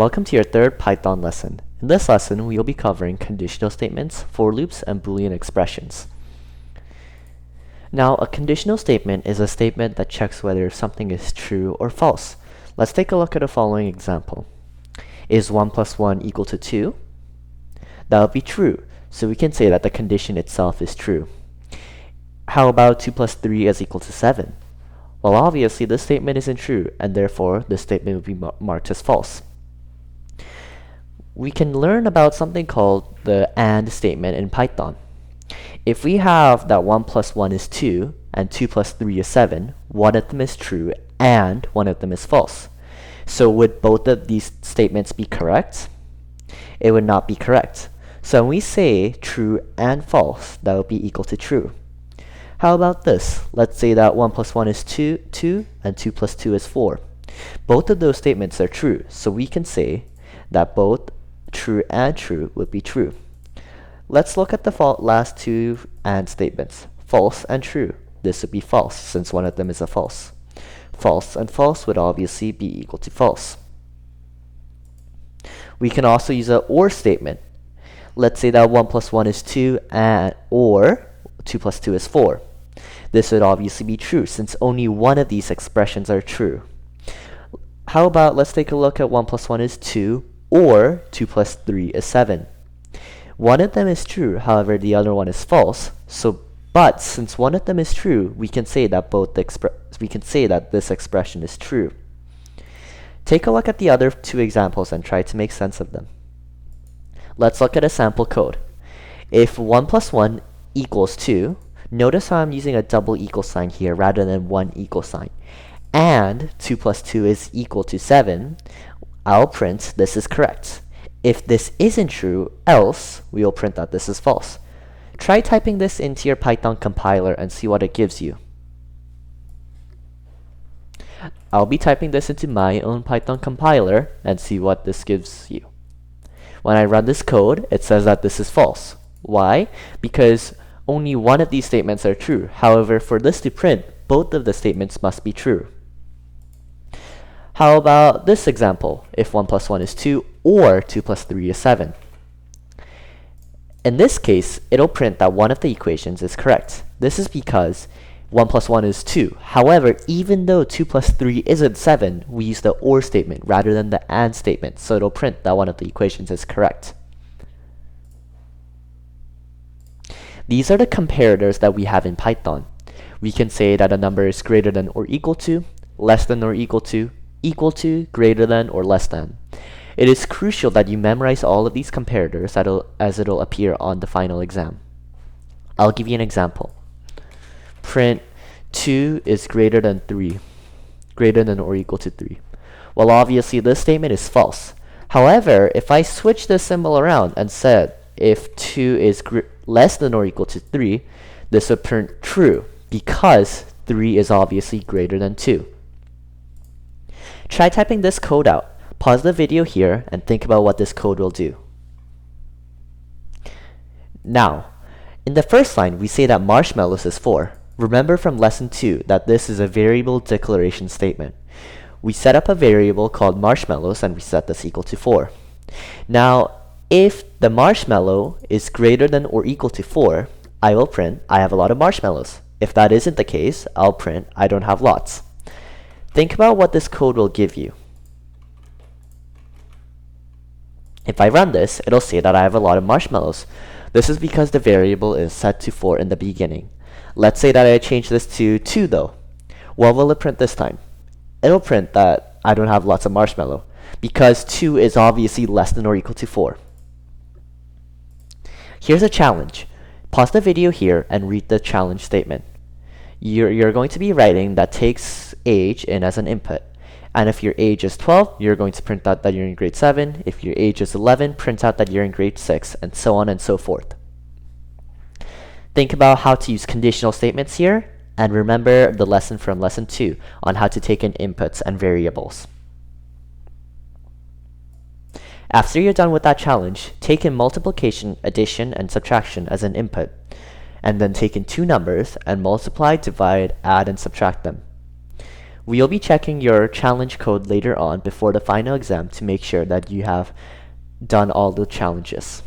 Welcome to your third Python lesson. In this lesson, we will be covering conditional statements, for loops, and Boolean expressions. Now, a conditional statement is a statement that checks whether something is true or false. Let's take a look at the following example. Is 1 plus 1 equal to 2? That would be true, so we can say that the condition itself is true. How about 2 plus 3 is equal to 7? Well, obviously, this statement isn't true, and therefore, this statement would be marked as false. We can learn about something called the AND statement in Python. If we have that 1 plus 1 is 2 and 2 plus 3 is 7, one of them is true and one of them is false. So would both of these statements be correct? It would not be correct. So when we say true and false, that would be equal to true. How about this? Let's say that 1 plus 1 is 2 and 2 plus 2 is 4. Both of those statements are true, so we can say that both true and true would be true. Let's look at the last two AND statements, false and true. This would be false since one of them is a false. False and false would obviously be equal to false. We can also use an OR statement. Let's say that 1 plus 1 is 2 or 2 plus 2 is 4. This would obviously be true since only one of these expressions are true. How about let's take a look at 1 plus 1 is 2 or 2 plus 3 is 7. One of them is true, however the other one is false. But since one of them is true, we can say that this expression is true. Take a look at the other two examples and try to make sense of them. Let's look at a sample code. If 1 plus 1 equals 2, notice how I'm using a double equal sign here rather than one equal sign. And 2 plus 2 is equal to 7, I'll print this is correct. If this isn't true, else we will print that this is false. Try typing this into your Python compiler and see what it gives you. I'll be typing this into my own Python compiler and see what this gives you. When I run this code, it says that this is false. Why? Because only one of these statements are true. However, for this to print, both of the statements must be true. How about this example, if 1 plus 1 is 2 or 2 plus 3 is 7? In this case, it'll print that one of the equations is correct. This is because 1 plus 1 is 2. However, even though 2 plus 3 isn't 7, we use the OR statement rather than the AND statement, so it'll print that one of the equations is correct. These are the comparators that we have in Python. We can say that a number is greater than or equal to, less than or equal to, greater than, or less than. It is crucial that you memorize all of these comparators as it'll appear on the final exam. I'll give you an example. Print 2 is greater than 3, greater than or equal to 3. Well, obviously this statement is false. However, if I switch this symbol around and said if 2 is less than or equal to 3, this would print true because 3 is obviously greater than 2. Try typing this code out. Pause the video here and think about what this code will do. Now, in the first line, we say that marshmallows is 4. Remember from lesson 2 that this is a variable declaration statement. We set up a variable called marshmallows and we set this equal to 4. Now, if the marshmallow is greater than or equal to 4, I will print I have a lot of marshmallows. If that isn't the case, I'll print I don't have lots. Think about what this code will give you. If I run this, it'll say that I have a lot of marshmallows. This is because the variable is set to 4 in the beginning. Let's say that I change this to 2 though. What will it print this time? It'll print that I don't have lots of marshmallow because 2 is obviously less than or equal to 4. Here's a challenge. Pause the video here and read the challenge statement. You're going to be writing that takes age in as an input. And if your age is 12, you're going to print out that you're in grade 7. If your age is 11, print out that you're in grade 6, and so on and so forth. Think about how to use conditional statements here, and remember the lesson from lesson 2 on how to take in inputs and variables. After you're done with that challenge, take in multiplication, addition, and subtraction as an input, and then take in two numbers and multiply, divide, add, and subtract them. We'll be checking your challenge code later on before the final exam to make sure that you have done all the challenges.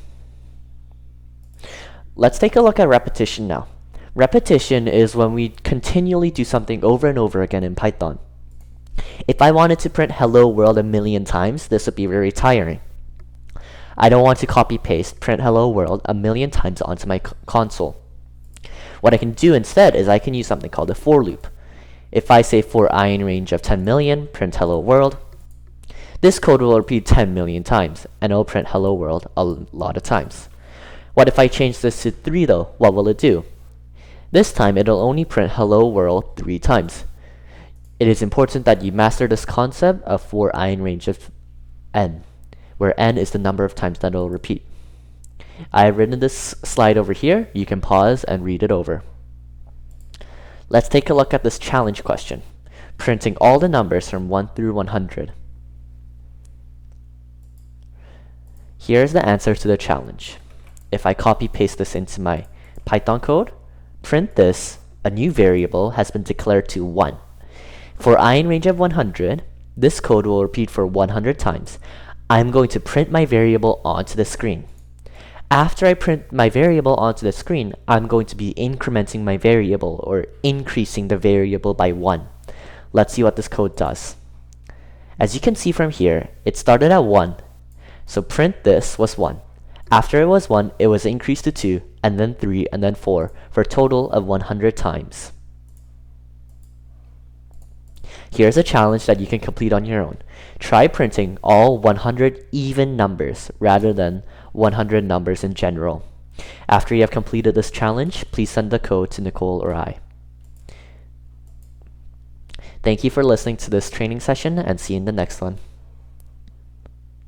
Let's take a look at repetition now. Repetition is when we continually do something over and over again in Python. If I wanted to print hello world a million times, this would be very tiring. I don't want to copy paste print hello world a million times onto my console. What I can do instead is I can use something called a for loop. If I say for I in range of 10 million, print hello world, this code will repeat 10 million times, and it will print hello world a lot of times. What if I change this to 3 though? What will it do? This time it'll only print hello world 3 times. It is important that you master this concept of for I in range of n, where n is the number of times that it will repeat. I have written this slide over here. You can pause and read it over. Let's take a look at this challenge question, printing all the numbers from 1 through 100. Here's the answer to the challenge. If I copy paste this into my Python code, print this, a new variable has been declared to 1. For I in range of 100, this code will repeat for 100 times. I'm going to print my variable onto the screen. After I print my variable onto the screen, I'm going to be incrementing my variable or increasing the variable by 1. Let's see what this code does. As you can see from here, it started at 1. So print this was 1. After it was 1, it was increased to 2, and then 3, and then 4, for a total of 100 times. Here's a challenge that you can complete on your own. Try printing all 100 even numbers rather than 100 numbers in general. After you have completed this challenge, please send the code to Nicole or I. Thank you for listening to this training session, and see you in the next one.